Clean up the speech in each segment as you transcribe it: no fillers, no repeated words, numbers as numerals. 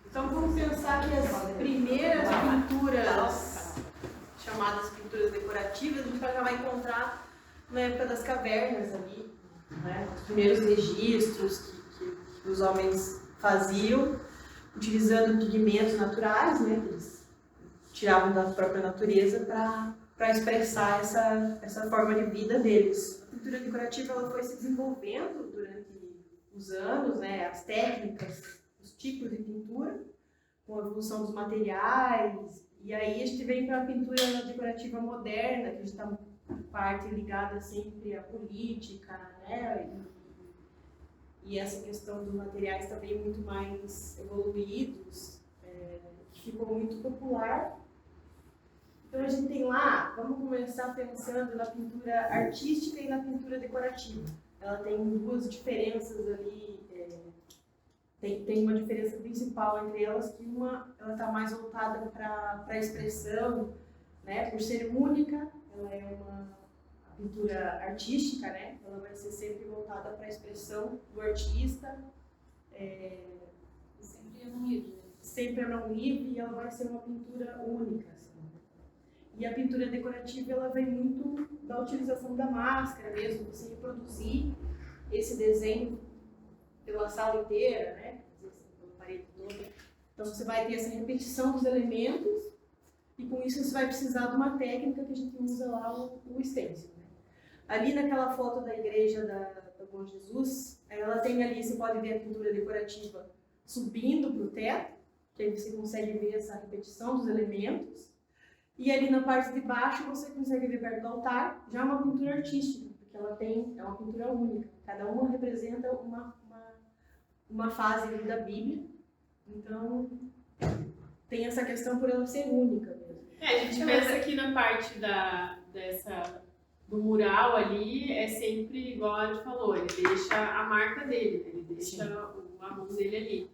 Então vamos pensar que as primeiras pinturas, chamadas pinturas decorativas, a gente já vai encontrar na época das cavernas ali, né? Os primeiros registros que os homens faziam, utilizando pigmentos naturais, né? Que eles tiravam da própria natureza para expressar essa forma de vida deles. A pintura decorativa ela foi se desenvolvendo durante os anos, né? As técnicas, os tipos de pintura, com a evolução dos materiais, e aí a gente vem para a pintura decorativa moderna, que a gente está parte ligada sempre à política, né? E essa questão dos materiais também muito mais evoluídos, que ficou muito popular. Então a gente tem lá, vamos começar pensando na pintura artística e na pintura decorativa. Ela tem duas diferenças ali. Tem uma diferença principal entre elas, que uma ela está mais voltada para a expressão, né? Por ser única, ela é uma pintura artística, né? Ela vai ser sempre voltada para a expressão do artista. Sempre é um livre. Sempre é um livre e ela vai ser uma pintura única. Assim. E a pintura decorativa ela vem muito da utilização da máscara mesmo, você reproduzir esse desenho pela sala inteira, né? Pela parede toda. Então você vai ter essa repetição dos elementos e com isso você vai precisar de uma técnica que a gente usa lá, o stencil. Né? Ali naquela foto da igreja do Bom Jesus, ela tem ali, você pode ver a pintura decorativa subindo para o teto, que aí você consegue ver essa repetição dos elementos. E ali na parte de baixo você consegue ver perto do altar, já uma pintura artística, porque ela é uma pintura única. Cada uma representa uma fase da Bíblia, então tem essa questão por ela ser única mesmo. A gente pensa aqui na parte do mural ali, é sempre igual a gente falou, ele deixa a marca dele, ele deixa a mão dele ali.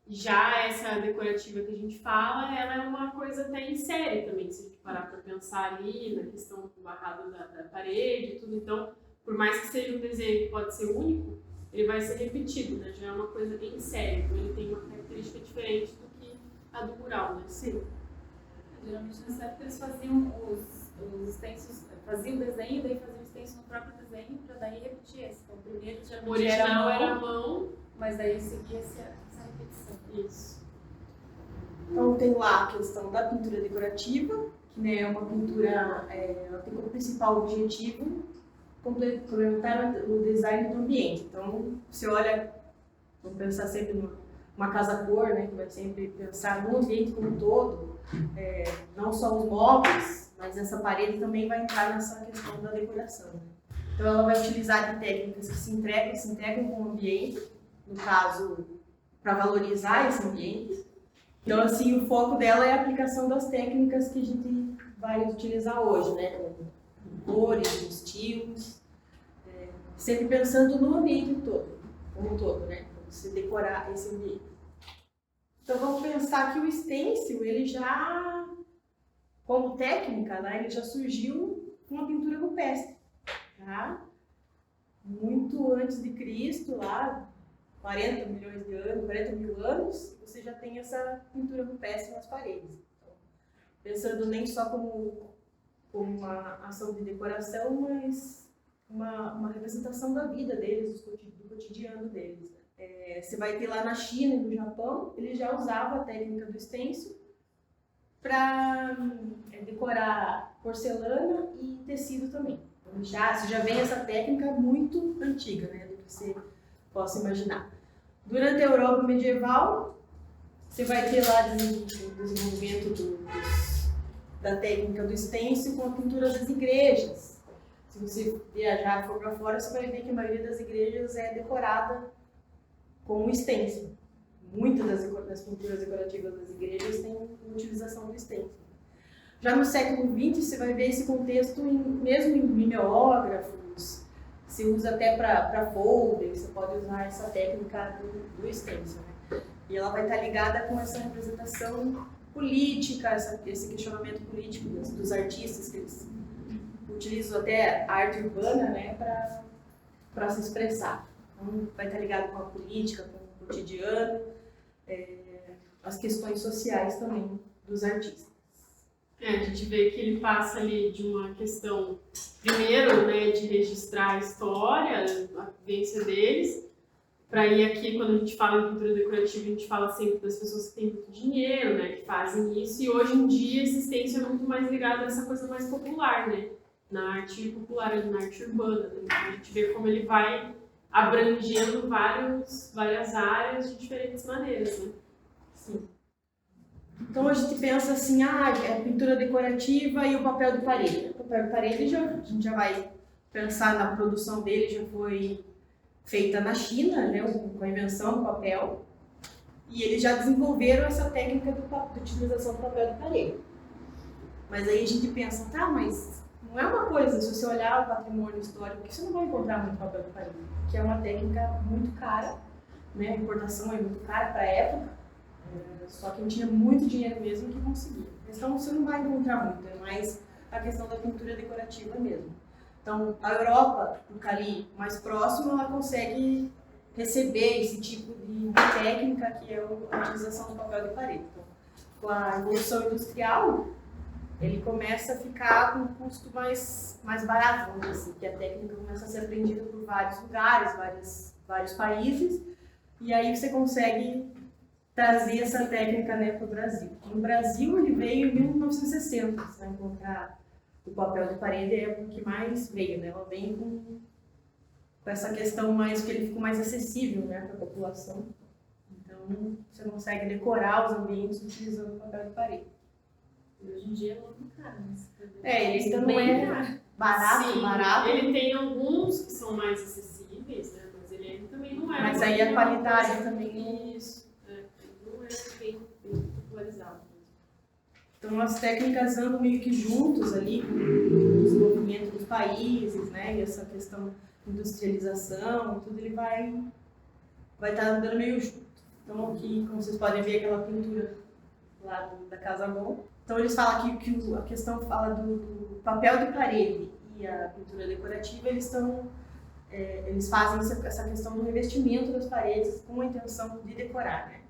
Já essa decorativa que a gente fala, ela é uma coisa até em série também, se a gente parar para pensar ali na questão do barrado da parede e tudo, então, por mais que seja um desenho que pode ser único, ele vai ser repetido, né? Já é uma coisa em série, então ele tem uma característica diferente do que a do mural, né? Sim. Geralmente nessa época eles faziam os stencils, faziam o desenho e daí faziam o stencil no próprio desenho para daí repetir esse. Então primeiro geralmente o original era a mão, mas daí seguia essa repetição. Isso. Então tem lá a questão da pintura decorativa, que né, é uma pintura, ela tem como principal objetivo complementar o design do ambiente. Então você olha, vamos pensar sempre numa casa-cor, né, que vai sempre pensar no ambiente como um todo, não só os móveis, mas essa parede também vai entrar nessa questão da decoração. Né? Então ela vai utilizar de técnicas que se integram com o ambiente, no caso, para valorizar esse ambiente. Então, assim, o foco dela é a aplicação das técnicas que a gente vai utilizar hoje, né? Cores, estilos, sempre pensando no ambiente todo, como um todo, né? Para você decorar esse ambiente. Então, vamos pensar que o stencil, ele já, como técnica, né? Ele já surgiu com a pintura rupestre, tá? Muito antes de Cristo, lá, 40 mil anos, você já tem essa pintura rupestre nas paredes. Então, pensando nem só como uma ação de decoração, mas uma representação da vida deles, do cotidiano deles. Você vai ter lá na China e no Japão, ele já usava a técnica do stencil para decorar porcelana e tecido também. Então, você já vem essa técnica muito antiga, né, do que você possa imaginar. Durante a Europa medieval, você vai ter lá o desenvolvimento da técnica do stencil com a pintura das igrejas. Se você viajar e for para fora, você vai ver que a maioria das igrejas é decorada com o stencil. Muitas das pinturas decorativas das igrejas têm utilização do stencil. Já no século XX, você vai ver esse contexto mesmo em mimeógrafos, se usa até para folder, você pode usar essa técnica do stencil, né? E ela vai estar ligada com essa representação política, esse questionamento político dos artistas, que eles utilizam até a arte urbana, né, para se expressar. Então, vai estar ligado com a política, com o cotidiano, as questões sociais também dos artistas. A gente vê que ele passa ali de uma questão, primeiro, né, de registrar a história, a vivência deles, para ir aqui, quando a gente fala em pintura decorativa, a gente fala sempre das pessoas que têm muito dinheiro, né, que fazem isso, e hoje em dia esse stencil é muito mais ligado a essa coisa mais popular, né, na arte popular, na arte urbana, né? Então a gente vê como ele vai abrangendo várias áreas de diferentes maneiras, né. Sim. Então a gente pensa assim, é pintura decorativa e o papel de parede. O papel de parede, a gente já vai pensar na produção dele, já foi feita na China, né, com a invenção do papel, e eles já desenvolveram essa técnica de utilização do papel de parede. Mas aí a gente pensa, mas não é uma coisa, se você olhar o patrimônio histórico, que você não vai encontrar muito papel de parede, que é uma técnica muito cara, né, a importação é muito cara para a época, só quem tinha muito dinheiro mesmo que conseguia. Então você não vai encontrar muito, é mais a questão da pintura decorativa mesmo. Então a Europa, ali mais próximo, ela consegue receber esse tipo de técnica que é a utilização do papel de parede. Então, com a Revolução Industrial, ele começa a ficar com um custo mais barato, vamos dizer assim, que a técnica começa a ser aprendida por vários lugares, vários países, e aí você consegue trazer essa técnica, né, para o Brasil. No Brasil, ele veio em 1960, você vai encontrar o papel de parede, é o que mais veio, né? Ela vem com essa questão mais, que ele ficou mais acessível, né, para a população. Então, você consegue decorar os ambientes utilizando o papel de parede. Hoje em dia é muito caro, mas... Ele ainda não é barato, Sim, barato. Ele tem alguns que são mais acessíveis, né, mas ele também não é. Mas aí a qualidade também... Isso. Não é bem popularizado. Então as técnicas andam meio que juntos ali com o desenvolvimento dos países, né? E essa questão de industrialização, tudo ele vai estar andando meio junto. Então aqui, como vocês podem ver, aquela pintura lá da Casa Bom. Então eles falam aqui que a questão fala do papel de parede e a pintura decorativa, eles fazem essa questão do revestimento das paredes com a intenção de decorar, né?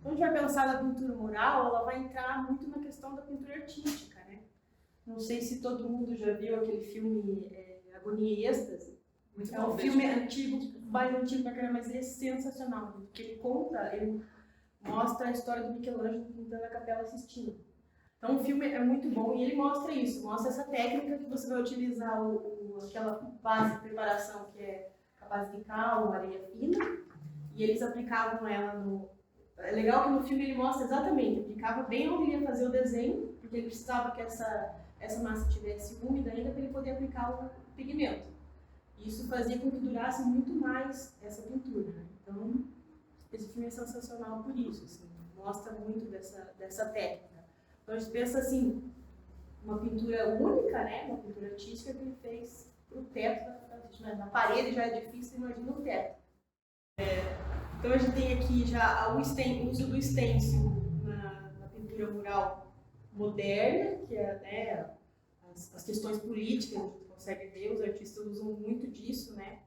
Quando a gente vai pensar na pintura mural, ela vai entrar muito na questão da pintura artística, né? Não sei se todo mundo já viu aquele filme Agonia e Êxtase. Muito É um filme antigo, mais antigo pra caramba, mas ele é sensacional, porque ele mostra a história do Michelangelo pintando a Capela Sistina. Então o filme é muito bom e ele mostra isso, mostra essa técnica que você vai utilizar aquela base de preparação que é a base de cal, areia fina, e eles aplicavam ela no... É legal que no filme ele mostra exatamente, aplicava bem onde ele ia fazer o desenho, porque ele precisava que essa massa estivesse úmida ainda para ele poder aplicar o pigmento. Isso fazia com que durasse muito mais essa pintura, né? Então, esse filme é sensacional por isso, assim, mostra muito dessa técnica. Então a gente pensa assim, uma pintura única, né? Uma pintura artística que ele fez para o teto da Capela Sistina. Na parede já é difícil, imagina o teto. Então a gente tem aqui já o uso do stencil na pintura mural moderna, que é, né, as questões políticas, a gente consegue ver, os artistas usam muito disso, né,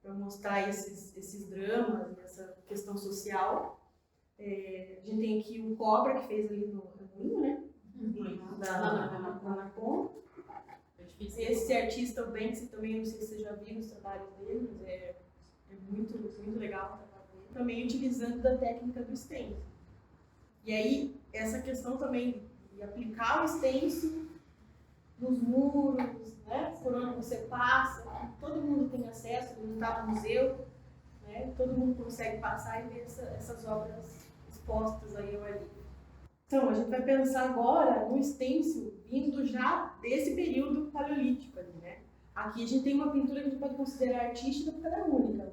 para mostrar esses dramas, essa questão social. A gente tem aqui o Cobra, que fez ali no Moinho, né, lá na Conta. Esse artista, o Banksy, também, não sei se você já viu os trabalhos dele, mas é muito, muito legal. Também utilizando da técnica do stencil. E aí, essa questão também de aplicar o stencil nos muros, né, por onde você passa, todo mundo tem acesso, ele não está no museu, né, todo mundo consegue passar e ver essas obras expostas aí ao ar livre. Então, a gente vai pensar agora no stencil vindo já desse período paleolítico ali, né. Aqui a gente tem uma pintura que a gente pode considerar artística porque ela é única,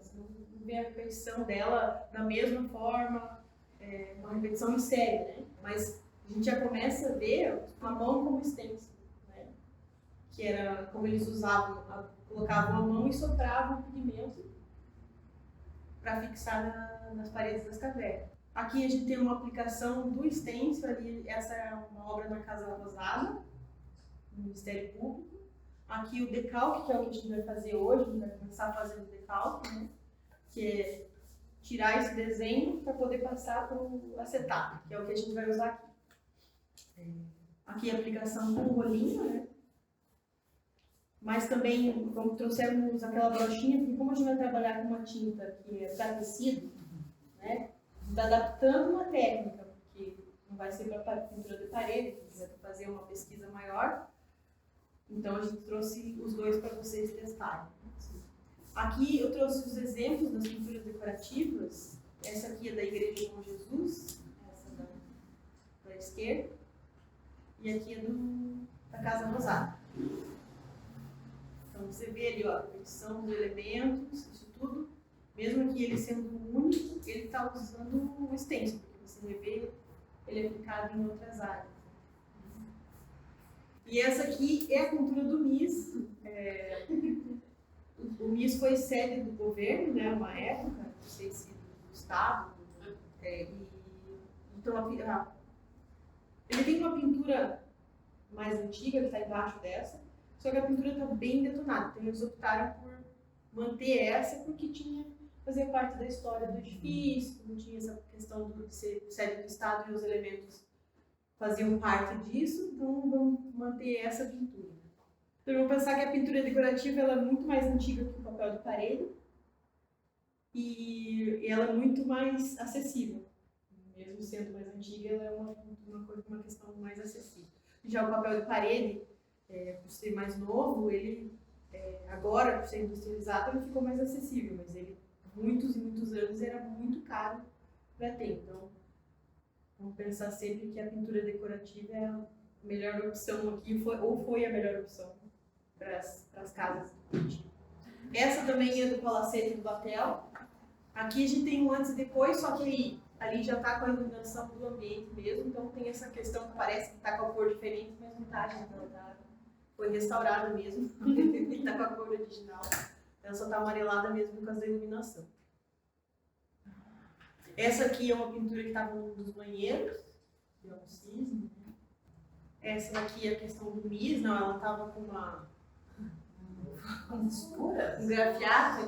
ver a repetição dela da mesma forma, uma repetição em série, né? Mas a gente já começa a ver a mão como stencil, né? Que era como eles usavam, colocavam a mão e sopravam o pigmento para fixar nas paredes das cavernas. Aqui a gente tem uma aplicação do stencil, ali, essa é uma obra na Casa Rosada, no Ministério Público. Aqui o decalque, que é o que a gente vai fazer hoje, a gente vai começar fazendo o decalque, né? Que é tirar esse desenho para poder passar para o acetato, que é o que a gente vai usar aqui. Aqui a aplicação com o rolinho, né? Mas também, como trouxemos aquela brochinha, porque como a gente vai trabalhar com uma tinta que é para tecido, né? Está adaptando uma técnica, porque não vai ser para pintura de parede, a gente vai fazer uma pesquisa maior. Então a gente trouxe os dois para vocês testarem. Aqui eu trouxe os exemplos das pinturas decorativas. Essa aqui é da Igreja de Bom Jesus, essa da esquerda. E aqui é da Casa Rosada. Então você vê ali, ó, a repetição dos elementos, isso tudo. Mesmo que ele sendo único, ele está usando o stencil, porque você vê ele aplicado em outras áreas. E essa aqui é a pintura do MIS. O MIS foi sede do governo, né, uma época, não sei se do Estado. Então, ele tem uma pintura mais antiga, que está embaixo dessa, só que a pintura está bem detonada. Então, eles optaram por manter essa, porque fazia parte da história do edifício, não tinha essa questão de ser sede do Estado e os elementos faziam parte disso, então vamos manter essa pintura. Então, eu vou pensar que a pintura decorativa ela é muito mais antiga que o papel de parede e ela é muito mais acessível. Mesmo sendo mais antiga, ela é uma questão mais acessível. Já o papel de parede, por ser mais novo, ele agora, por ser industrializado, ele ficou mais acessível, mas ele, muitos e muitos anos, era muito caro para ter. Então, vamos pensar sempre que a pintura decorativa é a melhor opção aqui, ou foi a melhor opção para as casas. Essa também é do Palacete do Batel. Aqui a gente tem um antes e depois, só que ali já está com a iluminação do ambiente mesmo, então tem essa questão que parece que está com a cor diferente, mas não está, então foi restaurada mesmo, está com a cor original. Ela só está amarelada mesmo por causa da iluminação. Essa aqui é uma pintura que estava num dos banheiros, que é um cisne. Essa daqui é a questão do MIS, não, ela estava com um grafiado.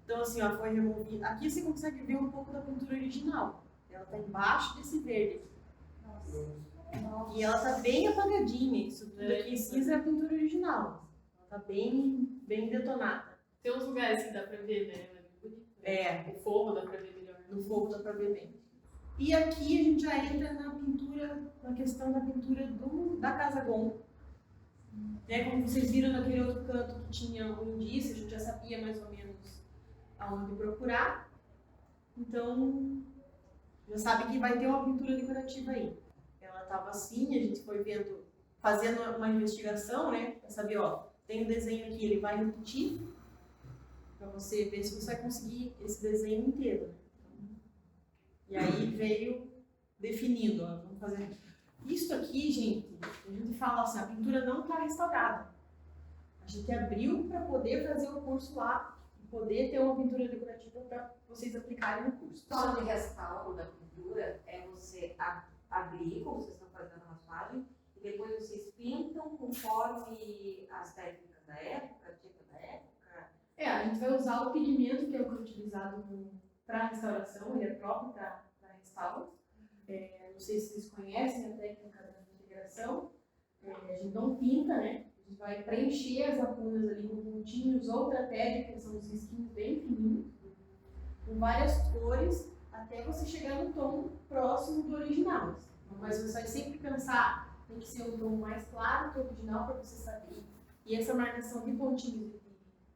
Então assim, ó, foi removida. Aqui você consegue ver um pouco da pintura original. Ela está embaixo desse verde. Nossa. E ela está bem apagadinha. Isso tudo aqui em cinza é a pintura original. Ela está bem detonada. Tem uns lugares que dá pra ver, né? O forro dá pra ver melhor. No forro dá pra ver bem. E aqui a gente já entra na pintura, na questão da pintura da Casa Gon. Como vocês viram naquele outro canto que tinha um indício, a gente já sabia mais ou menos aonde procurar. Então, já sabe que vai ter uma pintura decorativa aí. Ela estava assim, a gente foi vendo, fazendo uma investigação, né? Pra saber, ó, tem um desenho aqui, ele vai repetir, para você ver se você vai conseguir esse desenho inteiro. E aí veio definindo, ó, vamos fazer. Isso aqui, gente, a gente fala assim, a pintura não está restaurada. A gente abriu para poder fazer o curso lá e poder ter uma pintura decorativa para vocês aplicarem no curso. Só de restauro da pintura é você abrir, como vocês estão fazendo na raspagem, e depois vocês pintam conforme as técnicas da época, a dica da época. A gente vai usar o pigmento que é o que é utilizado para restauração, ele é próprio para restauro. Não sei se vocês conhecem a técnica da integração. A gente não pinta, né? A gente vai preencher as lacunas ali com pontinhos ou trapézio, que são os risquinhos bem fininhos, com várias cores, até você chegar no tom próximo do original. Mas você vai sempre pensar, tem que ser um tom mais claro que o original para você saber. E essa marcação de pontinhos e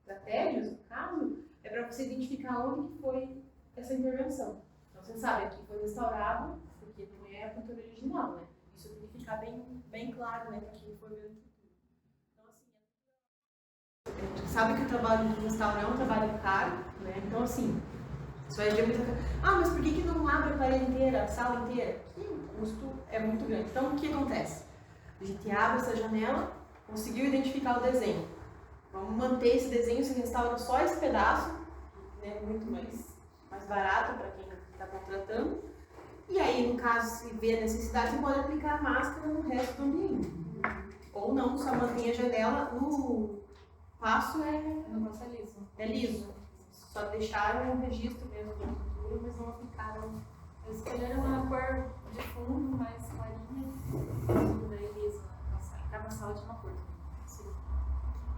trapézios, no caso, é para você identificar onde que foi essa intervenção. Então você sabe, aqui foi restaurado, porque não é a pintura original, né? Isso tem que ficar bem claro, né, para quem for ver no futuro. Então assim, a gente sabe que o trabalho de restaurar é um trabalho caro, né? Então assim, você vai ver muita coisa. Mas por que não abre a parede inteira, a sala inteira? O custo é muito grande. Então, o que acontece? A gente abre essa janela, conseguiu identificar o desenho. Vamos manter esse desenho, se restaura só esse pedaço, né, muito mais barato para quem está contratando. E aí, no caso, se vê a necessidade, você pode aplicar a máscara no resto do ambiente. Ou não, só mantém a janela, o passo é liso. Só deixaram um registro mesmo da pintura, mas não aplicaram. Eles escolheram uma cor de fundo mais clarinha, tudo daí liso, cada sala de uma cor.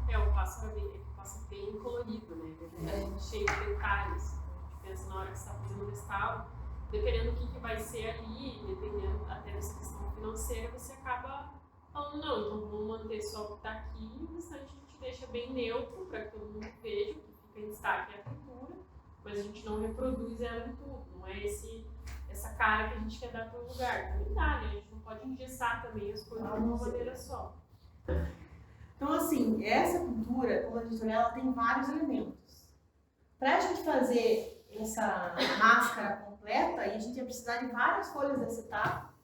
O passo é bem colorido, né? É cheio de detalhes. A gente pensa na hora que você está fazendo o restauro, dependendo do que vai ser ali, dependendo até dessa questão financeira, você acaba falando, não, então vamos manter só o que está aqui e o restante a gente deixa bem neutro para que todo mundo veja, o que fica em destaque é a pintura, mas a gente não reproduz ela em tudo, não é essa cara que a gente quer dar para o lugar. Também dá, né? A gente não pode engessar também as coisas de uma maneira só. Então, assim, essa pintura, como a gente olha, ela tem vários elementos. Para a gente fazer essa máscara completa, a gente ia precisar de várias folhas dessa etapa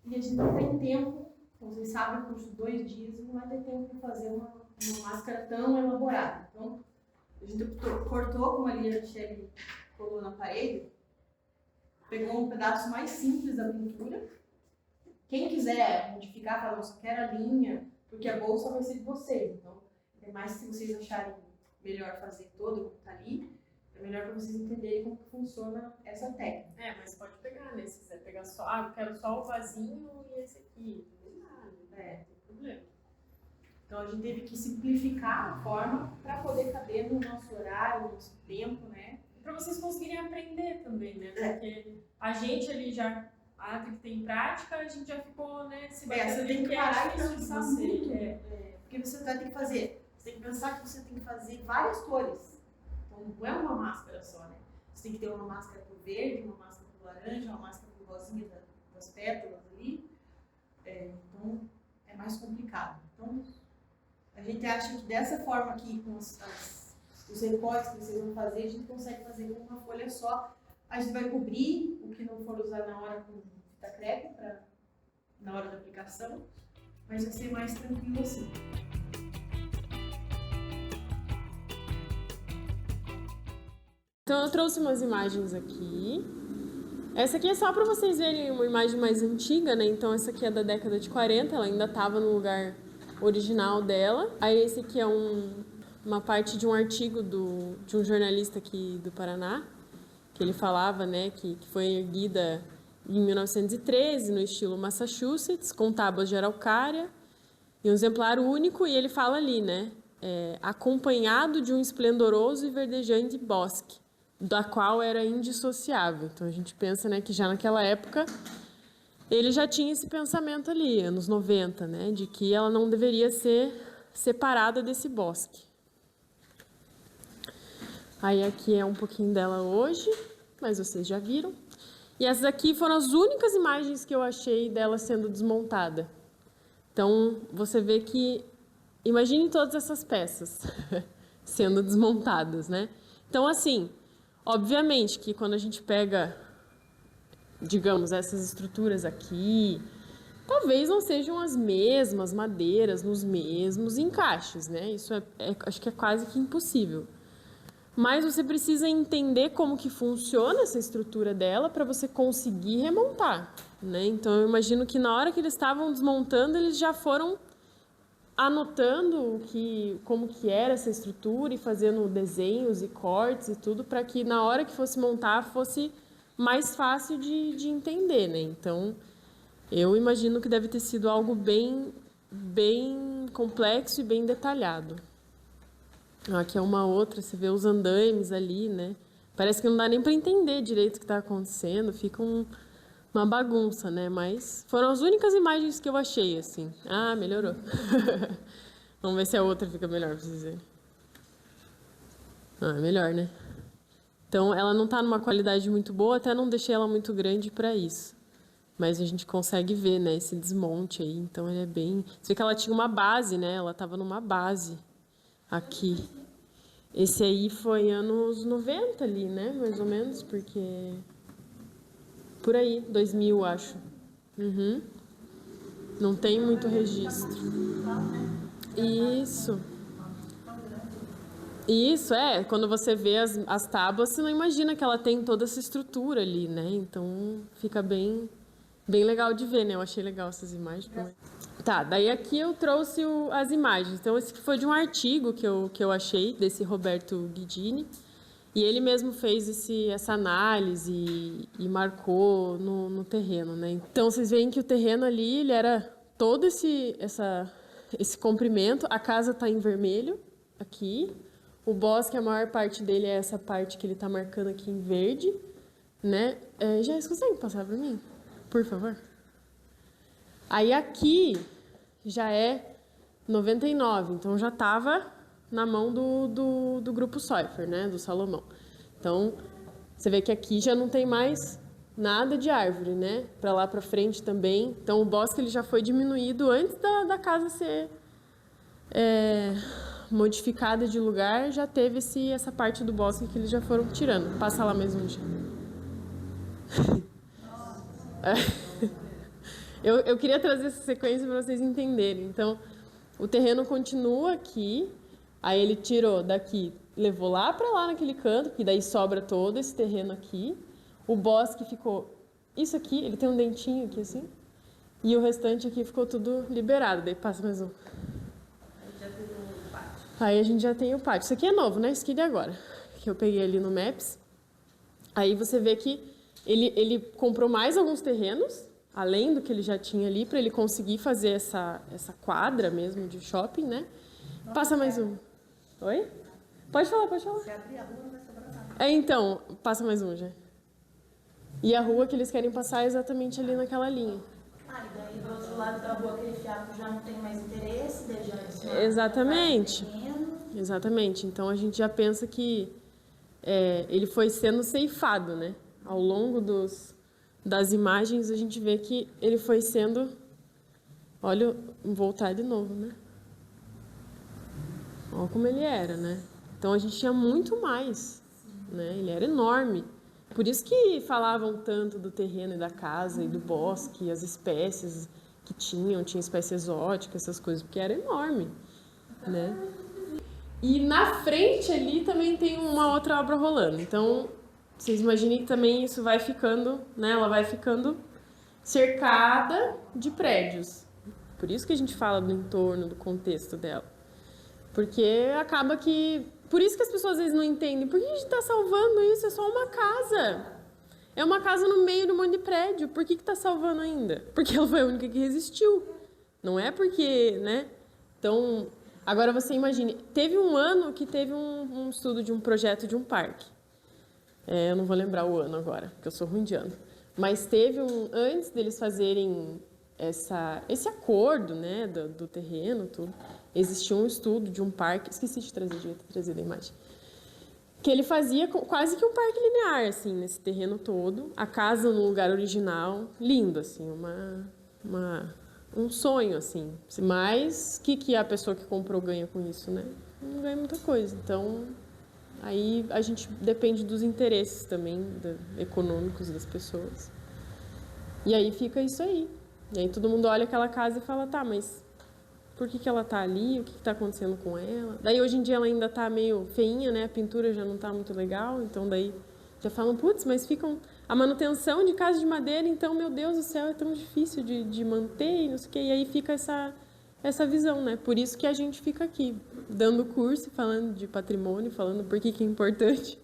e a gente não tem tempo, como vocês sabem, no curso de 2 dias, não vai ter tempo para fazer uma máscara tão elaborada. Então, a gente cortou, como ali a Michelle colou na parede, pegou um pedaço mais simples da pintura. Quem quiser modificar, fala, nossa, quero a linha, porque a bolsa vai ser de vocês. Então, é mais se vocês acharem melhor fazer todo o que está ali, é melhor para vocês entenderem como que funciona essa técnica. Mas pode pegar, né? Se quiser pegar só, eu quero só o vasinho e esse aqui. Não tem problema. Então, a gente teve que simplificar a forma para poder caber no nosso horário, no nosso tempo, né? Para vocês conseguirem aprender também, né? Porque a gente ali já, que tem prática, a gente já ficou, né? Se você tem que parar e pensar muito. Porque Porque você vai ter que fazer, você tem que pensar que você tem que fazer várias cores. Então, não é uma máscara só, né? Você tem que ter uma máscara pro verde, uma máscara pro laranja, uma máscara pro rosinha das pétalas ali. Então, é mais complicado. Então, a gente acha que dessa forma aqui, com os recortes que vocês vão fazer, a gente consegue fazer com uma folha só. A gente vai cobrir o que não for usar na hora com fita crepe, na hora da aplicação, mas vai ser mais tranquilo assim. Então eu trouxe umas imagens aqui. Essa aqui é só para vocês verem uma imagem mais antiga, né? Então essa aqui é da década de 40, ela ainda estava no lugar original dela. Aí esse aqui é uma parte de um artigo de um jornalista aqui do Paraná, que ele falava, né, que foi erguida em 1913 no estilo Massachusetts, com tábuas de araucária e um exemplar único, e ele fala ali, né, acompanhado de um esplendoroso e verdejante bosque, da qual era indissociável. Então a gente pensa, né, que já naquela época ele já tinha esse pensamento ali, anos 90, né, de que ela não deveria ser separada desse bosque. Aí aqui é um pouquinho dela hoje, mas vocês já viram. E essas aqui foram as únicas imagens que eu achei dela sendo desmontada. Então, você vê que... Imagine todas essas peças sendo desmontadas, né? Então, assim, obviamente que quando a gente pega, digamos, essas estruturas aqui, talvez não sejam as mesmas madeiras nos mesmos encaixes, né? Isso acho que é quase que impossível. Mas você precisa entender como que funciona essa estrutura dela para você conseguir remontar, né? Então, eu imagino que na hora que eles estavam desmontando, eles já foram anotando como que era essa estrutura e fazendo desenhos e cortes e tudo para que na hora que fosse montar fosse mais fácil de entender, né? Então, eu imagino que deve ter sido algo bem complexo e bem detalhado. Aqui é uma outra, você vê os andaimes ali, né? Parece que não dá nem para entender direito o que está acontecendo, fica uma bagunça, né? Mas foram as únicas imagens que eu achei, assim. Ah, melhorou. Vamos ver se a outra fica melhor para vocês verem. Melhor, né? Então, ela não está numa qualidade muito boa, até não deixei ela muito grande para isso. Mas a gente consegue ver, né, esse desmonte aí. Então, ele é bem... Você vê que ela tinha uma base, né? Ela estava numa base aqui. Esse aí foi anos 90 ali, né? Mais ou menos, porque... Por aí, 2000, acho. Uhum. Não tem muito registro. Isso. Isso, quando você vê as tábuas, você não imagina que ela tem toda essa estrutura ali, né? Então, fica bem legal de ver, né? Eu achei legal essas imagens. Tá, daí aqui eu trouxe as imagens. Então, esse foi de um artigo que eu achei, desse Roberto Guidini. E ele mesmo fez essa análise e marcou no terreno, né? Então, vocês veem que o terreno ali, ele era todo esse comprimento. A casa está em vermelho, aqui. O bosque, a maior parte dele é essa parte que ele está marcando aqui em verde, né? Já vocês conseguem passar para mim? Por favor. Aí aqui já é 99, então já estava na mão do grupo Soifer, né? Do Salomão. Então, você vê que aqui já não tem mais nada de árvore, né? Para lá para frente também. Então, o bosque ele já foi diminuído antes da casa ser modificada de lugar, já teve essa parte do bosque que eles já foram tirando. Passa lá mais um dia. Eu queria trazer essa sequência para vocês entenderem. Então, o terreno continua aqui, aí ele tirou daqui, levou lá para lá naquele canto, que daí sobra todo esse terreno aqui. O bosque ficou isso aqui, ele tem um dentinho aqui assim, e o restante aqui ficou tudo liberado. Daí passa mais um. Aí a gente já tem o pátio. Isso aqui é novo, né? Isso aqui de agora, que eu peguei ali no Maps. Aí você vê que ele comprou mais alguns terrenos, além do que ele já tinha ali, para ele conseguir fazer essa quadra mesmo de shopping, né? Passa mais um. Oi? Pode falar, pode falar. Se abrir a rua, não vai sobrar nada. Então, passa mais um já. E a rua que eles querem passar é exatamente ali naquela linha. E daí do outro lado da rua, aquele fiapo já não tem mais interesse, daí já Exatamente. Exatamente. Então a gente já pensa que ele foi sendo ceifado, né? Ao longo das imagens a gente vê que ele foi sendo... Olha, voltar de novo, né? Olha como ele era, né? Então a gente tinha muito mais, né? Ele era enorme. Por isso que falavam tanto do terreno e da casa e do bosque, as espécies que tinha espécie exótica, essas coisas, porque era enorme, né? E na frente ali também tem uma outra obra rolando. Então, vocês imaginem que também isso vai ficando, né? Ela vai ficando cercada de prédios. Por isso que a gente fala do entorno, do contexto dela. Porque acaba que... Por isso que as pessoas às vezes não entendem. Por que a gente está salvando isso? É só uma casa. É uma casa no meio de um monte de prédio. Por que está salvando ainda? Porque ela foi a única que resistiu. Não é porque, né? Então, agora você imagine. Teve um ano que teve um estudo de um projeto de um parque. Eu não vou lembrar o ano agora, porque eu sou ruim de ano. Mas teve antes deles fazerem esse acordo, né, do terreno, tudo, existia um estudo de um parque, esqueci de trazer, devia ter trazido a imagem, que ele fazia quase que um parque linear, assim, nesse terreno todo, a casa no lugar original, lindo, assim, um sonho, assim. Mas o que a pessoa que comprou ganha com isso, né? Não ganha muita coisa. Então, aí a gente depende dos interesses também econômicos das pessoas. E aí fica isso aí. E aí todo mundo olha aquela casa e fala, tá, mas por que ela tá ali? O que tá acontecendo com ela? Daí hoje em dia ela ainda tá meio feinha, né? A pintura já não tá muito legal, então daí já falam, putz, mas ficam... A manutenção de casa de madeira, então, meu Deus do céu, é tão difícil de manter e não sei o quê. E aí fica essa visão, né? Por isso que a gente fica aqui, dando curso, falando de patrimônio, falando por que é importante,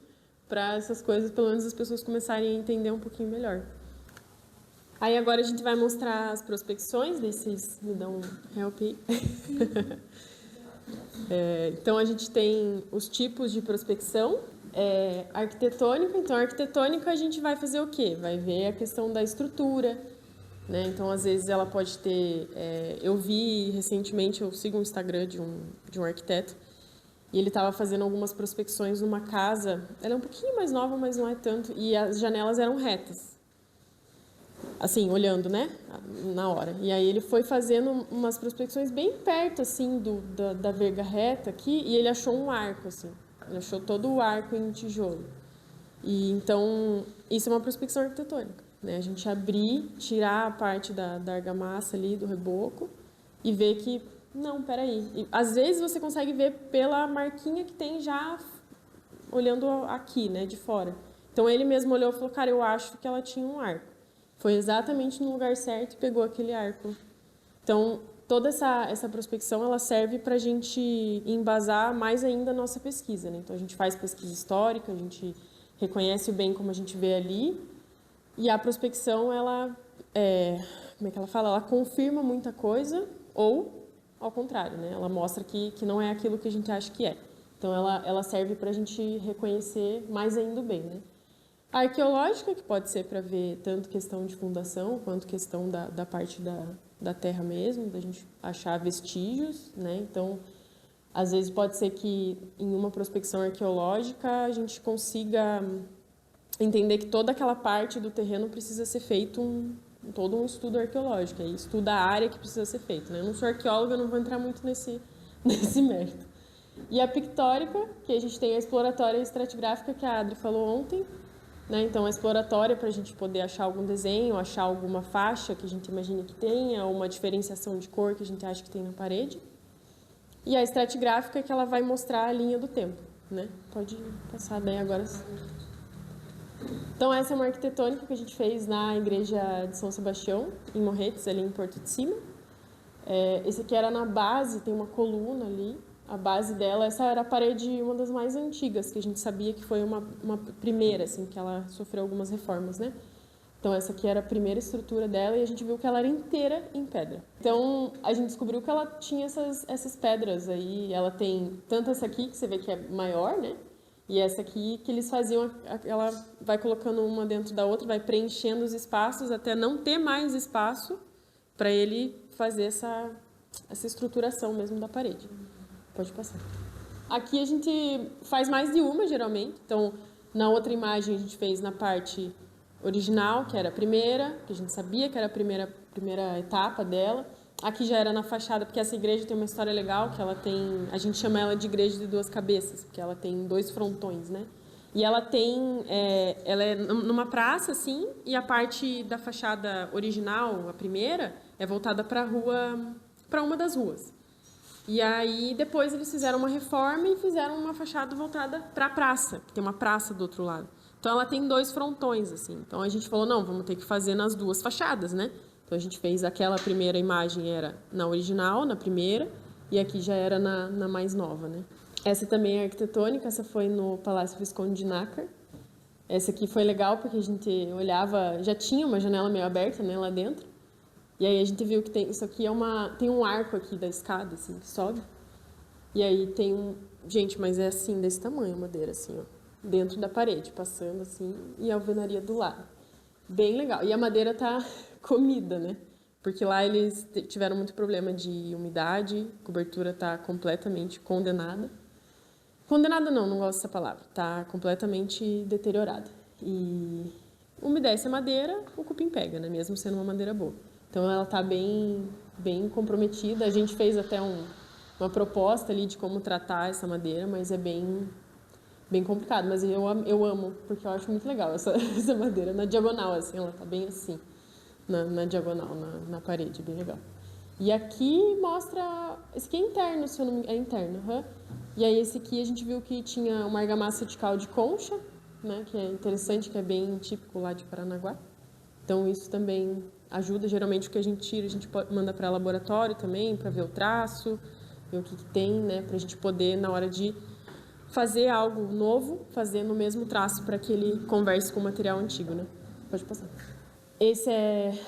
para essas coisas, pelo menos as pessoas começarem a entender um pouquinho melhor. Aí agora a gente vai mostrar as prospecções, daí vocês me dão um help aí. Então a gente tem os tipos de prospecção. Arquitetônica, então arquitetônica a gente vai fazer o quê? Vai ver a questão da estrutura, né? Então às vezes ela pode ter... eu vi recentemente, eu sigo um Instagram de um arquiteto, e ele estava fazendo algumas prospecções numa casa, ela é um pouquinho mais nova, mas não é tanto, e as janelas eram retas. Assim, olhando, né, na hora. E aí ele foi fazendo umas prospecções bem perto, assim, da verga reta aqui, e ele achou um arco, assim. Ele achou todo o arco em tijolo. E então, isso é uma prospecção arquitetônica. né? A gente abrir, tirar a parte da argamassa ali, do reboco, e ver que, não, peraí. E, às vezes você consegue ver pela marquinha que tem já olhando aqui, né, de fora. Então ele mesmo olhou e falou, cara, eu acho que ela tinha um arco. Foi exatamente no lugar certo e pegou aquele arco. Então, toda essa prospecção, ela serve para a gente embasar mais ainda a nossa pesquisa, né? Então, a gente faz pesquisa histórica, a gente reconhece o bem como a gente vê ali, e a prospecção, ela, como é que ela fala? Ela confirma muita coisa, ou, ao contrário, né? Ela mostra que não é aquilo que a gente acha que é. Então, ela serve para a gente reconhecer mais ainda o bem, né? A arqueológica, que pode ser para ver tanto questão de fundação, quanto questão da parte da terra mesmo, da gente achar vestígios, né? Então, às vezes pode ser que em uma prospecção arqueológica a gente consiga entender que toda aquela parte do terreno precisa ser feito todo um estudo arqueológico, aí estuda a área que precisa ser feito, né? Eu não sou arqueóloga, eu não vou entrar muito nesse mérito. E a pictórica, que a gente tem a exploratória e a estratigráfica, que a Adri falou ontem, né? Então, a exploratória para a gente poder achar algum desenho, achar alguma faixa que a gente imagina que tenha, ou uma diferenciação de cor que a gente acha que tem na parede. E a estratigráfica, que ela vai mostrar a linha do tempo, né? Pode passar bem agora. Então, essa é uma arquitetônica que a gente fez na igreja de São Sebastião, em Morretes, ali em Porto de Cima. Esse aqui era na base, tem uma coluna ali. A base dela, essa era a parede, uma das mais antigas, que a gente sabia que foi uma primeira, assim, que ela sofreu algumas reformas, né? Então, essa aqui era a primeira estrutura dela e a gente viu que ela era inteira em pedra. Então, a gente descobriu que ela tinha essas pedras aí. Ela tem tanto essa aqui, que você vê que é maior, né? E essa aqui, que eles faziam, ela vai colocando uma dentro da outra, vai preenchendo os espaços até não ter mais espaço para ele fazer essa estruturação mesmo da parede. Pode passar. Aqui a gente faz mais de uma, geralmente. Então, na outra imagem a gente fez na parte original, que era a primeira, que a gente sabia que era a primeira etapa dela. Aqui já era na fachada, porque essa igreja tem uma história legal, que ela tem... A gente chama ela de igreja de duas cabeças, porque ela tem 2 frontões, né? E ela tem... ela é numa praça, assim, e a parte da fachada original, a primeira, é voltada para a rua... para uma das ruas. E aí, depois eles fizeram uma reforma e fizeram uma fachada voltada para a praça, que tem uma praça do outro lado. Então, ela tem 2 frontões, assim. Então, a gente falou, não, vamos ter que fazer nas 2 fachadas, né? Então, a gente fez aquela primeira imagem, era na original, na primeira, e aqui já era na mais nova, né? Essa também é arquitetônica, essa foi no Palácio Visconde de Nácar. Essa aqui foi legal, porque a gente olhava, já tinha uma janela meio aberta, né, lá dentro. E aí a gente viu que isso aqui tem um arco aqui da escada, assim, que sobe. E aí tem gente, mas é assim, desse tamanho a madeira, assim, ó, dentro da parede, passando assim, e a alvenaria do lado. Bem legal. E a madeira tá comida, né? Porque lá eles tiveram muito problema de umidade, a cobertura tá completamente condenada. Condenada não gosto dessa palavra. Tá completamente deteriorada. E umedece a madeira, o cupim pega, né? Mesmo sendo uma madeira boa. Então, ela está bem comprometida. A gente fez até uma proposta ali de como tratar essa madeira, mas é bem complicado. Mas eu amo, porque eu acho muito legal essa madeira. Na diagonal, assim, ela está bem assim, na diagonal, na parede, bem legal. E aqui mostra... Esse aqui é interno, se eu não me engano. É interno, uhum. E aí, esse aqui a gente viu que tinha uma argamassa de cal de concha, né, que é interessante, que é bem típico lá de Paranaguá. Então, isso também ajuda. Geralmente, o que a gente tira, a gente manda para laboratório também, para ver o traço, ver o que tem, né? Para a gente poder, na hora de fazer algo novo, fazer no mesmo traço, para que ele converse com o material antigo, né? Pode passar. Esse é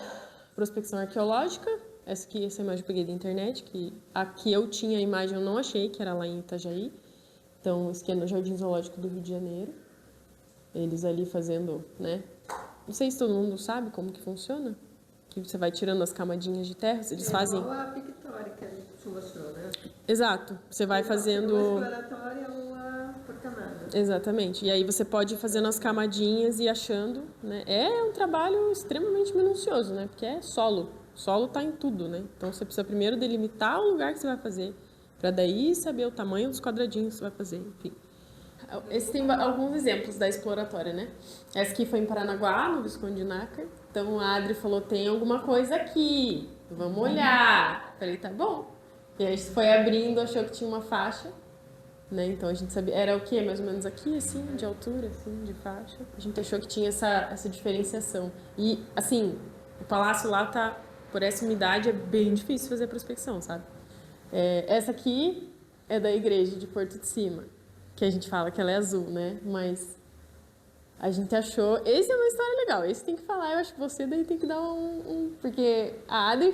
prospecção arqueológica. Essa imagem eu peguei da internet, que aqui eu tinha a imagem, eu não achei, que era lá em Itajaí. Então, isso aqui é no Jardim Zoológico do Rio de Janeiro. Eles ali fazendo, né? Não sei se todo mundo sabe como que funciona. Que você vai tirando as camadinhas de terra, eles fazem... Igual a pictórica que mostrou, né? Exato. Você vai fazendo... Uma exploratória ou uma por camada. Exatamente. E aí você pode ir fazendo as camadinhas e achando, né? É um trabalho extremamente minucioso, né? Porque é solo. O solo está em tudo, né? Então você precisa primeiro delimitar o lugar que você vai fazer, para daí saber o tamanho dos quadradinhos que você vai fazer, enfim. Esse tem alguns exemplos da exploratória, né? Essa aqui foi em Paranaguá, no Visconde de Nácar. Então a Adri falou, tem alguma coisa aqui, vamos olhar. Falei, tá bom. E aí a gente foi abrindo, achou que tinha uma faixa, né? Então a gente sabia, era o quê? Mais ou menos aqui, assim, de altura, assim, de faixa. A gente achou que tinha essa diferenciação. E, assim, o palácio lá tá, por essa umidade, é bem difícil fazer prospecção, sabe? Essa aqui é da igreja de Porto de Cima, que a gente fala que ela é azul, né? Mas a gente achou... Esse é uma história legal, esse tem que falar, eu acho que você daí tem que dar porque a Adri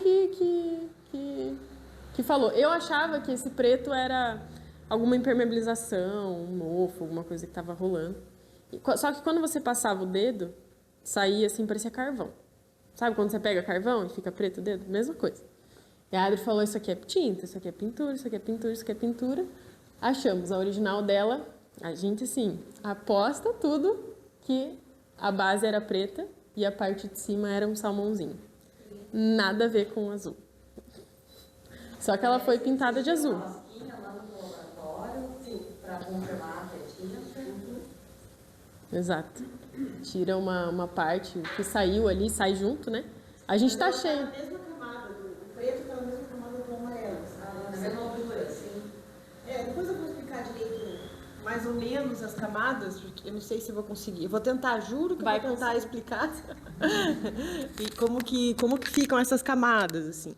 que falou. Eu achava que esse preto era alguma impermeabilização, um mofo, alguma coisa que estava rolando. Só que quando você passava o dedo, saía assim, parecia carvão. Sabe quando você pega carvão e fica preto o dedo? Mesma coisa. E a Adri falou, isso aqui é tinta, isso aqui é pintura, isso aqui é pintura, isso aqui é pintura. Achamos a original dela, a gente, assim, aposta tudo que a base era preta e a parte de cima era um salmãozinho. Nada a ver com o azul. Só que ela foi pintada de azul. Exato. Tira uma parte que saiu ali, sai junto, né? A gente tá cheio. Na mesma camada, o preto tá na mesma camada do amarelo, sabe? Na mesma altura, sim. Depois eu vou explicar direito, mais ou menos, as camadas, porque eu não sei se eu vou conseguir. Eu vou tentar, juro que eu vou tentar explicar e como que ficam essas camadas, assim.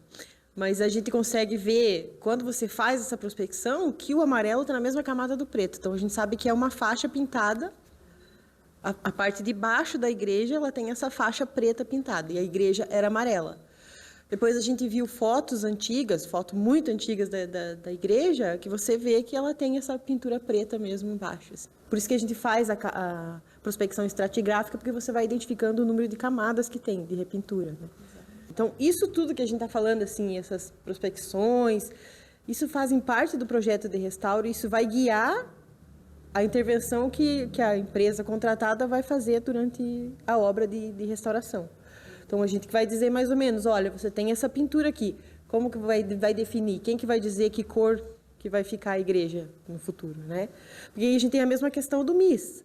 Mas a gente consegue ver, quando você faz essa prospecção, que o amarelo está na mesma camada do preto. Então, a gente sabe que é uma faixa pintada. A parte de baixo da igreja, ela tem essa faixa preta pintada. E a igreja era amarela. Depois a gente viu fotos antigas, fotos muito antigas da igreja, que você vê que ela tem essa pintura preta mesmo embaixo. Assim. Por isso que a gente faz a prospecção estratigráfica, porque você vai identificando o número de camadas que tem de repintura. Né? Então, isso tudo que a gente está falando, assim, essas prospecções, isso fazem parte do projeto de restauro, isso vai guiar a intervenção que a empresa contratada vai fazer durante a obra de restauração. Então, a gente vai dizer mais ou menos, olha, você tem essa pintura aqui, como que vai definir? Quem que vai dizer que cor que vai ficar a igreja no futuro, né? Porque aí a gente tem a mesma questão do MIS.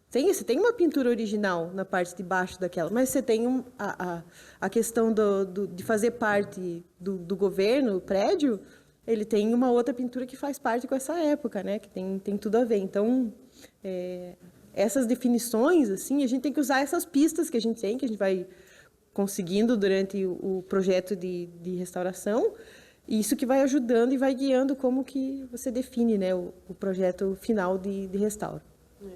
Você tem uma pintura original na parte de baixo daquela, mas você tem a questão de fazer parte do governo, o prédio, ele tem uma outra pintura que faz parte com essa época, né? Que tem tudo a ver. Então, essas definições, assim, a gente tem que usar essas pistas que a gente tem, que a gente vai conseguindo durante o projeto de restauração, e isso que vai ajudando e vai guiando como que você define, né, o projeto final de restauro.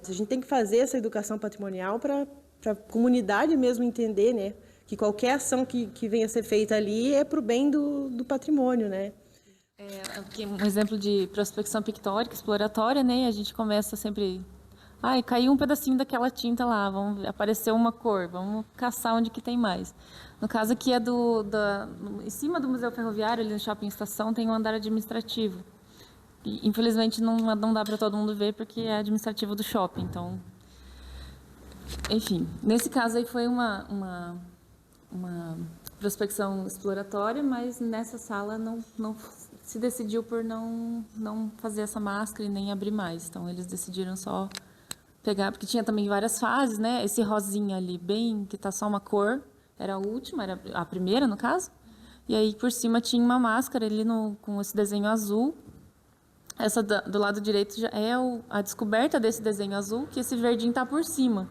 A gente tem que fazer essa educação patrimonial para a comunidade mesmo entender, né, que qualquer ação que venha a ser feita ali é para o bem do patrimônio, né. Um exemplo de prospecção pictórica, exploratória, né, a gente começa sempre... caiu um pedacinho daquela tinta lá, apareceu uma cor, vamos caçar onde que tem mais. No caso aqui é em cima do Museu Ferroviário, ali no Shopping Estação, tem um andar administrativo. E, infelizmente não dá para todo mundo ver porque é administrativo do shopping, então... Enfim, nesse caso aí foi uma prospecção exploratória, mas nessa sala não se decidiu por não fazer essa máscara e nem abrir mais. Então eles decidiram só pegar, porque tinha também várias fases, né? Esse rosinha ali, bem, que tá só uma cor, era a última, era a primeira, no caso. E aí, por cima, tinha uma máscara ali com esse desenho azul. Essa do lado direito já é a descoberta desse desenho azul, que esse verdinho tá por cima.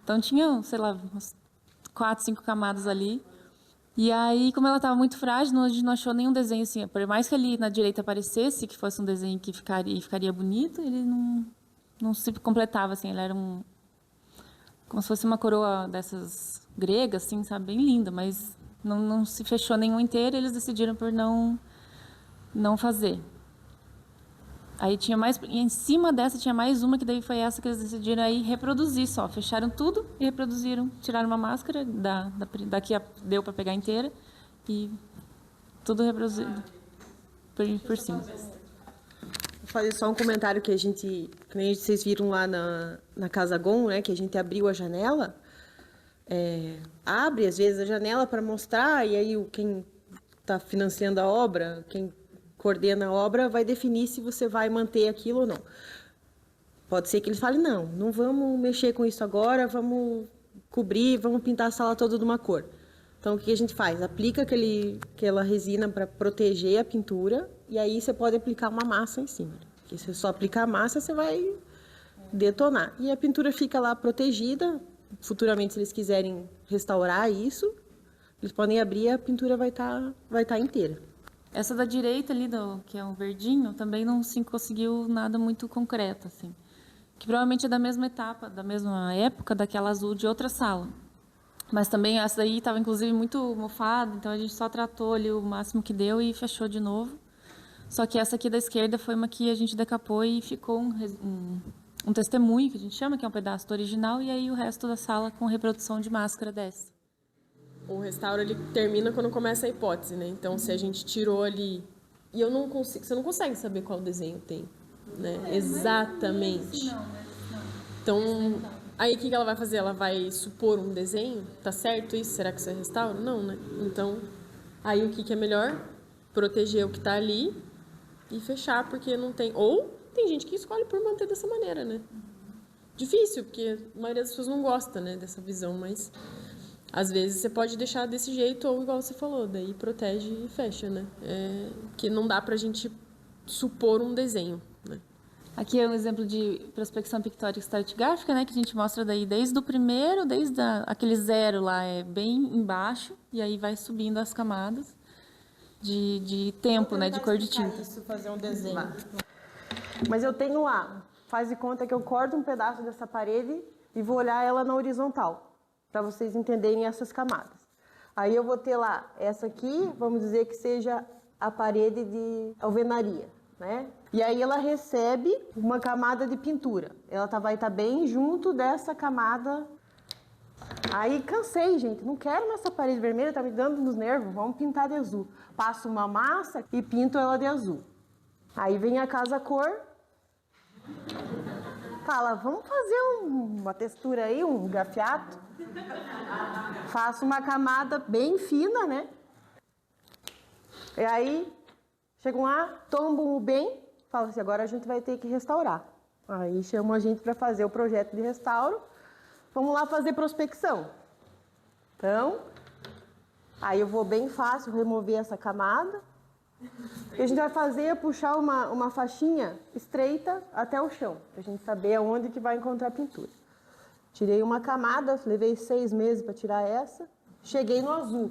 Então, tinha, sei lá, umas 4, 5 camadas ali. E aí, como ela estava muito frágil, a gente não achou nenhum desenho assim. Por mais que ali na direita aparecesse, que fosse um desenho que ficaria bonito, ele não se completava, assim, ele era como se fosse uma coroa dessas gregas, assim, sabe, bem linda, mas não se fechou nenhum inteiro, e eles decidiram por não fazer. Aí tinha mais, e em cima dessa tinha mais uma, que daí foi essa que eles decidiram aí reproduzir só, fecharam tudo e reproduziram, tiraram uma máscara, daqui deu para pegar inteira, e tudo reproduzido por cima. Vou fazer só um comentário que nem vocês viram lá na Casa Gon, né, que a gente abriu a janela, abre às vezes a janela para mostrar, e aí quem está financiando a obra, quem coordena a obra, vai definir se você vai manter aquilo ou não. Pode ser que eles falem, não vamos mexer com isso agora, vamos cobrir, vamos pintar a sala toda de uma cor. Então, o que a gente faz? Aplica aquela resina para proteger a pintura e aí você pode aplicar uma massa em cima. Porque se você só aplicar a massa, você vai detonar. E a pintura fica lá protegida. Futuramente, se eles quiserem restaurar isso, eles podem abrir e a pintura vai tá inteira. Essa da direita ali, que é um verdinho, também não se conseguiu nada muito concreto, assim. Que provavelmente é da mesma etapa, da mesma época daquela azul de outra sala. Mas também essa daí estava, inclusive, muito mofada, então a gente só tratou ali o máximo que deu e fechou de novo. Só que essa aqui da esquerda foi uma que a gente decapou e ficou um testemunho, que a gente chama, que é um pedaço do original, e aí o resto da sala com reprodução de máscara dessa. O restauro ele termina quando começa a hipótese, né? Então, se a gente tirou ali... E eu não consigo... Você não consegue saber qual desenho tem, né? Exatamente. Então, aí o que ela vai fazer? Ela vai supor um desenho? Tá certo isso? Será que isso é restauro? Não, né? Então, aí o que é melhor? Proteger o que tá ali e fechar, porque não tem... Ou tem gente que escolhe por manter dessa maneira, né? Difícil, porque a maioria das pessoas não gosta, né, dessa visão, mas... Às vezes você pode deixar desse jeito ou igual você falou, daí protege e fecha, né? Que não dá pra gente supor um desenho, né? Aqui é um exemplo de prospecção pictórica estratigráfica, né? Que a gente mostra daí desde o primeiro, aquele zero lá é bem embaixo e aí vai subindo as camadas de tempo, né? De cor de tinta. Isso, fazer um desenho. Mas eu tenho lá, faz de conta que eu corto um pedaço dessa parede e vou olhar ela na horizontal, para vocês entenderem essas camadas. Aí eu vou ter lá, essa aqui, vamos dizer que seja a parede de alvenaria, né? E aí ela recebe uma camada de pintura. Ela vai estar bem junto dessa camada. Aí cansei, gente, não quero nessa parede vermelha, tá me dando nos nervos, vamos pintar de azul. Passo uma massa e pinto ela de azul. Aí vem a casa cor, fala, vamos fazer uma textura aí, um gafiato. Faço uma camada bem fina, né? E aí, chegam lá, tombam bem, falam assim, agora a gente vai ter que restaurar. Aí chamam a gente para fazer o projeto de restauro. Vamos lá fazer prospecção. Então, aí eu vou bem fácil remover essa camada. O que a gente vai fazer é puxar uma faixinha estreita até o chão, para a gente saber aonde que vai encontrar a pintura. Tirei uma camada, levei 6 meses para tirar essa. Cheguei no azul.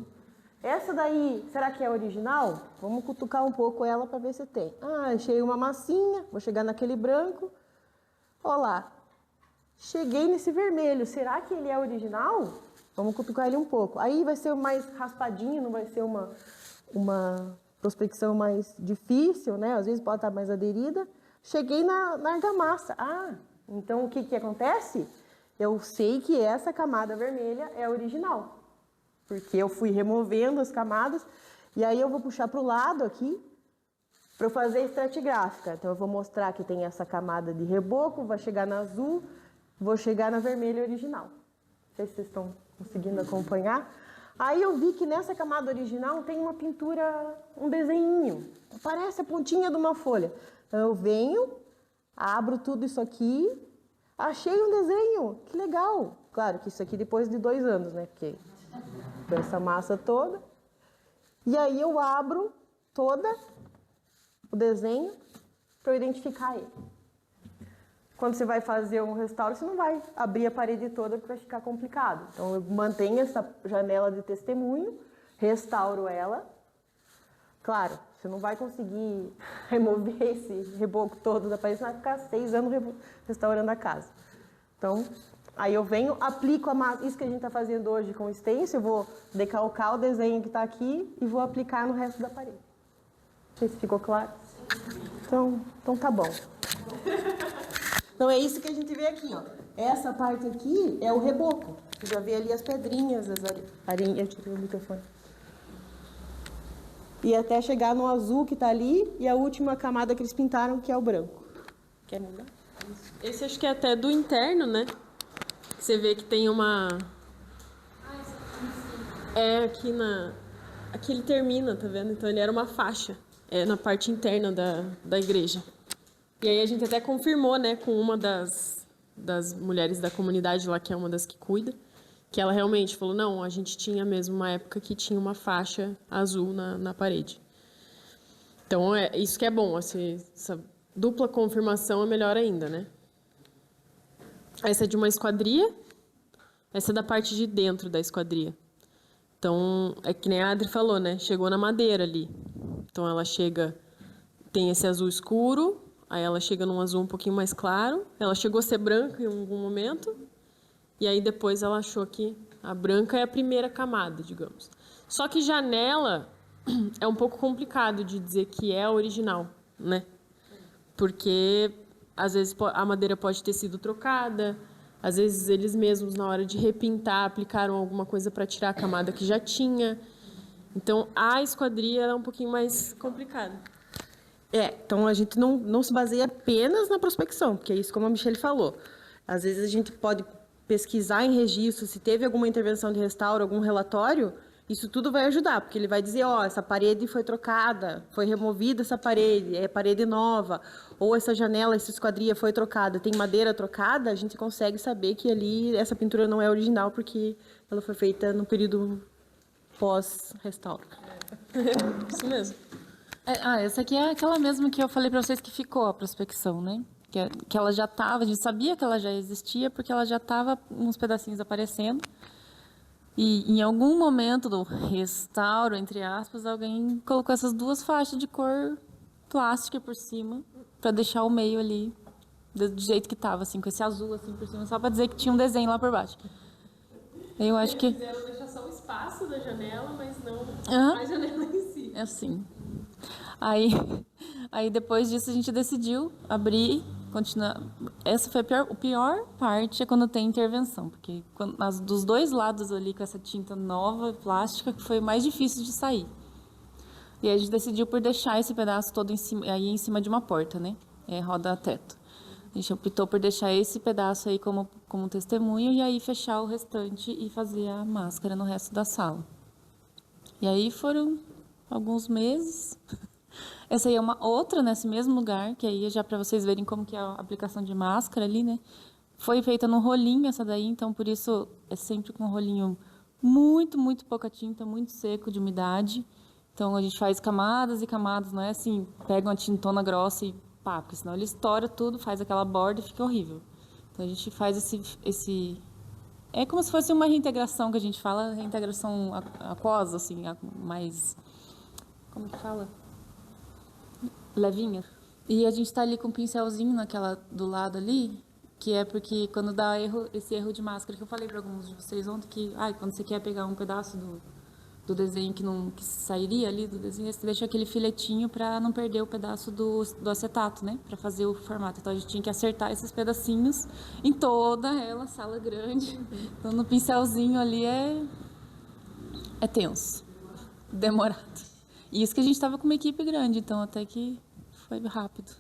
Essa daí, será que é original? Vamos cutucar um pouco ela para ver se tem. Achei uma massinha, vou chegar naquele branco. Olha lá, cheguei nesse vermelho. Será que ele é original? Vamos cutucar ele um pouco. Aí vai ser mais raspadinho, não vai ser uma prospecção mais difícil, né? Às vezes pode estar mais aderida. Cheguei na argamassa. Então o que acontece? Eu sei que essa camada vermelha é original, porque eu fui removendo as camadas e aí eu vou puxar para o lado aqui para eu fazer estratigráfica. Então eu vou mostrar que tem essa camada de reboco, vai chegar na azul, vou chegar na vermelha original. Não sei se vocês estão conseguindo acompanhar. Aí eu vi que nessa camada original tem uma pintura, um desenhinho, parece a pontinha de uma folha. Então eu venho, abro tudo isso aqui. Achei um desenho, que legal. Claro que isso aqui depois de 2 anos, né? Porque com essa massa toda. E aí eu abro toda o desenho para eu identificar ele. Quando você vai fazer um restauro, você não vai abrir a parede toda porque vai ficar complicado. Então eu mantenho essa janela de testemunho, restauro ela. Claro, você não vai conseguir remover esse reboco todo da parede, você vai ficar 6 anos restaurando a casa. Então, aí eu venho, aplico a massa, isso que a gente está fazendo hoje com o stencil, eu vou decalcar o desenho que está aqui e vou aplicar no resto da parede. Não sei se ficou claro? Então tá bom. Então é isso que a gente vê aqui, ó. Essa parte aqui é o reboco. Você já vê ali as pedrinhas, as areias. Eu tirei o microfone. E até chegar no azul que está ali e a última camada que eles pintaram, que é o branco. Quer mudar? Esse acho que é até do interno, né? Você vê que tem uma... aqui na... Aqui ele termina, tá vendo? Então ele era uma faixa. Na parte interna da igreja. E aí a gente até confirmou, né, com uma das mulheres da comunidade lá, que é uma das que cuida, que ela realmente falou, não, a gente tinha mesmo uma época que tinha uma faixa azul na parede. Então, isso que é bom, essa dupla confirmação é melhor ainda, né? Essa é de uma esquadria, essa é da parte de dentro da esquadria. Então, é que nem a Adri falou, né? Chegou na madeira ali. Então, ela chega, tem esse azul escuro, aí ela chega num azul um pouquinho mais claro. Ela chegou a ser branca em algum momento, e aí depois ela achou que a branca é a primeira camada, digamos. Só que janela é um pouco complicado de dizer que é a original, né? Porque às vezes a madeira pode ter sido trocada, às vezes eles mesmos, na hora de repintar, aplicaram alguma coisa para tirar a camada que já tinha. Então, a esquadria é um pouquinho mais complicada. Então a gente não se baseia apenas na prospecção, porque é isso como a Michelle falou. Às vezes a gente pode pesquisar em registro se teve alguma intervenção de restauro, algum relatório, isso tudo vai ajudar, porque ele vai dizer, essa parede foi trocada, foi removida essa parede, é parede nova, ou essa janela, essa esquadria foi trocada, tem madeira trocada, a gente consegue saber que ali essa pintura não é original, porque ela foi feita no período pós-restauro. Isso mesmo. Essa aqui é aquela mesma que eu falei para vocês que ficou a prospecção, né? Que ela já estava, a gente sabia que ela já existia, porque ela já estava uns pedacinhos aparecendo. E em algum momento do restauro, entre aspas, alguém colocou essas duas faixas de cor plástica por cima, para deixar o meio ali do jeito que estava, assim, com esse azul assim por cima, só para dizer que tinha um desenho lá por baixo. Eu acho que... Eles quiseram deixar só o espaço da janela, mas não a janela em si. É assim. Aí depois disso a gente decidiu abrir, continuar. Essa foi a pior parte, é quando tem intervenção, porque dos dois lados ali com essa tinta nova, plástica, que foi mais difícil de sair. E aí a gente decidiu por deixar esse pedaço todo em cima de uma porta, né? Roda-teto. A gente optou por deixar esse pedaço aí como testemunho e aí fechar o restante e fazer a máscara no resto da sala. E aí foram alguns meses. Essa aí é uma outra nesse mesmo lugar, que aí é já para vocês verem como que é a aplicação de máscara ali, né? Foi feita no rolinho essa daí, então por isso é sempre com um rolinho muito, muito pouca tinta, muito seco de umidade. Então a gente faz camadas e camadas, não é assim, pega uma tintona grossa e pá, porque senão ele estoura tudo, faz aquela borda e fica horrível. Então a gente faz esse é como se fosse uma reintegração que a gente fala, reintegração aquosa, assim, mais... Como que fala? Levinha. E a gente tá ali com um pincelzinho naquela do lado ali, que é porque quando dá esse erro de máscara, que eu falei para alguns de vocês ontem, que quando você quer pegar um pedaço do desenho que sairia ali do desenho, você deixa aquele filetinho para não perder o pedaço do acetato, né? Para fazer o formato. Então a gente tinha que acertar esses pedacinhos em toda ela, sala grande. Então no pincelzinho ali é tenso, demorado. E isso que a gente estava com uma equipe grande, então até que foi rápido.